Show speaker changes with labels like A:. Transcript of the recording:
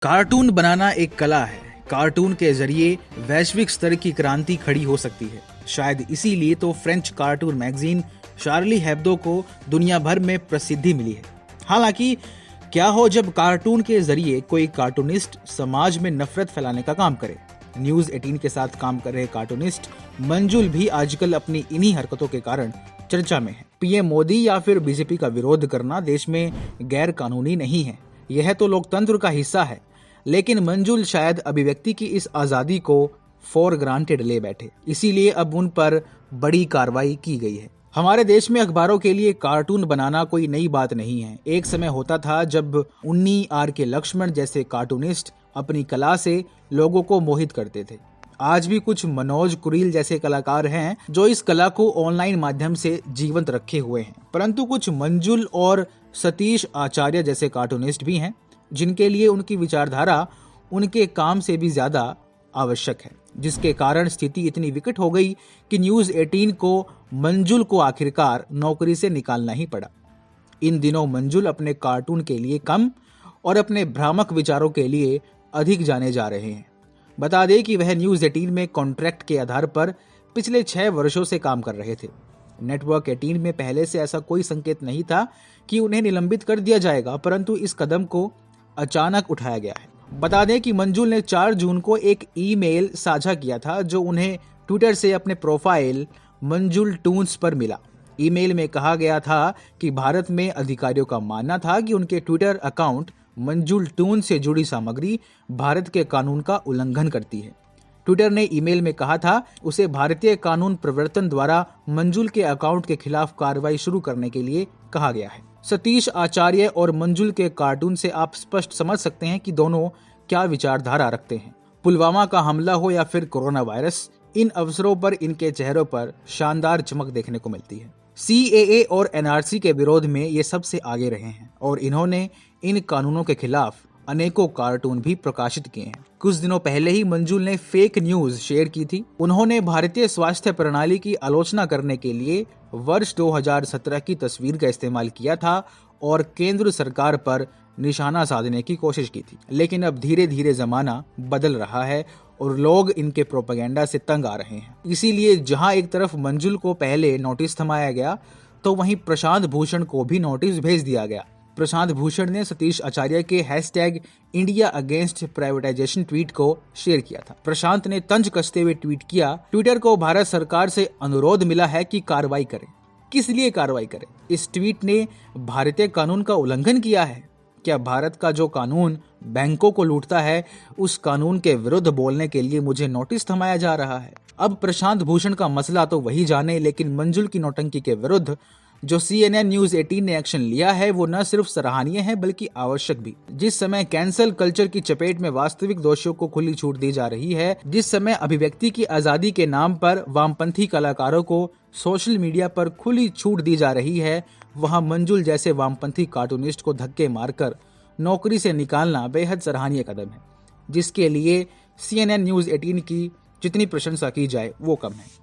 A: Cartoon बनाना एक कला है। कार्टून के जरिए वैश्विक स्तर की क्रांति खड़ी हो सकती है। शायद इसीलिए तो फ्रेंच कार्टून मैगजीन शार्ली हेब्दो को दुनिया भर में प्रसिद्धि मिली है। हालांकि क्या हो जब कार्टून के जरिए कोई कार्टूनिस्ट समाज में नफरत फैलाने का काम करे। न्यूज 18 के साथ काम कर रहे कार्टूनिस्ट मंजुल भी आजकल अपनी इन्हीं हरकतों के कारण चर्चा में है। पीएम मोदी या फिर बीजेपी का विरोध करना देश में गैर कानूनी नहीं है, यह तो लोकतंत्र का हिस्सा है। लेकिन मंजुल शायद अभिव्यक्ति की इस आजादी को फॉर ग्रांटेड ले बैठे, इसीलिए अब उन पर बड़ी कार्रवाई की गई है। हमारे देश में अखबारों के लिए कार्टून बनाना कोई नई बात नहीं है। एक समय होता था जब उन्नी आर के लक्ष्मण जैसे कार्टूनिस्ट अपनी कला से लोगों को मोहित करते थे। आज भी कुछ मनोज कुरील जैसे कलाकार हैं जो इस कला को ऑनलाइन माध्यम से जीवंत रखे हुए हैं, परंतु कुछ मंजुल और सतीश आचार्य जैसे कार्टूनिस्ट भी हैं जिनके लिए उनकी विचारधारा उनके काम से भी ज्यादा आवश्यक है, जिसके कारण स्थिति इतनी विकट हो गई कि न्यूज 18 को मंजुल को आखिरकार नौकरी से निकालना ही पड़ा। इन दिनों मंजुल अपने कार्टून के लिए कम और अपने भ्रामक विचारों के लिए अधिक जाने जा रहे हैं। बता दें कि वह न्यूज 18 में कॉन्ट्रैक्ट के आधार पर पिछले 6 वर्षों से काम कर रहे थे। नेटवर्क 18 में पहले से ऐसा कोई संकेत नहीं था कि उन्हें निलंबित कर दिया जाएगा, परंतु इस कदम को अचानक उठाया गया है। बता दें कि मंजुल ने 4 जून को एक ईमेल साझा किया था जो उन्हें ट्विटर से अपने प्रोफाइल मंजुल टून्स पर मिला। ईमेल में कहा गया था कि भारत में अधिकारियों का मानना था कि उनके ट्विटर अकाउंट मंजुल टून से जुड़ी सामग्री भारत के कानून का उल्लंघन करती है। ट्विटर ने ईमेल में कहा था उसे भारतीय कानून प्रवर्तन द्वारा मंजुल के अकाउंट के खिलाफ कार्रवाई शुरू करने के लिए कहा गया है। सतीश आचार्य और मंजुल के कार्टून से आप स्पष्ट समझ सकते हैं कि दोनों क्या विचारधारा रखते हैं। पुलवामा का हमला हो या फिर कोरोना वायरस, इन अवसरों पर इनके चेहरों पर शानदार चमक देखने को मिलती है। CAA और NRC के विरोध में ये सबसे आगे रहे हैं और इन्होंने इन कानूनों के खिलाफ अनेकों कार्टून भी प्रकाशित किए हैं। कुछ दिनों पहले ही मंजुल ने फेक न्यूज शेयर की थी। उन्होंने भारतीय स्वास्थ्य प्रणाली की आलोचना करने के लिए वर्ष 2017 की तस्वीर का इस्तेमाल किया था और केंद्र सरकार पर निशाना साधने की कोशिश की थी। लेकिन अब धीरे धीरे जमाना बदल रहा है और लोग इनके प्रोपेगेंडा से तंग आ रहे हैं। इसीलिए जहां एक तरफ मंजुल को पहले नोटिस थमाया गया तो वहीं प्रशांत भूषण को भी नोटिस भेज दिया गया। प्रशांत भूषण ने सतीश आचार्य के #इंडिया अगेंस्ट प्राइवेटाइजेशन ट्वीट को शेयर किया था। प्रशांत ने तंज कसते हुए ट्वीट किया, ट्विटर को भारत सरकार से अनुरोध मिला है कि कार्रवाई करें। किस लिए कार्रवाई करें? इस ट्वीट ने भारतीय कानून का उल्लंघन किया है क्या? भारत का जो कानून बैंकों को लूटता है, उस कानून के विरुद्ध बोलने के लिए मुझे नोटिस थमाया जा रहा है। अब प्रशांत भूषण का मसला तो वही जाने, लेकिन मंजुल की नौटंकी के विरुद्ध जो CNN न्यूज 18 ने एक्शन लिया है वो न सिर्फ सराहनीय है बल्कि आवश्यक भी। जिस समय कैंसल कल्चर की चपेट में वास्तविक दोषियों को खुली छूट दी जा रही है, जिस समय अभिव्यक्ति की आजादी के नाम पर वामपंथी कलाकारों को सोशल मीडिया पर खुली छूट दी जा रही है, वहां मंजुल जैसे वामपंथी कार्टूनिस्ट को धक्के मारकर नौकरी से निकालना बेहद सराहनीय कदम है, जिसके लिए CNN न्यूज 18 की जितनी प्रशंसा की जाए वो कम है।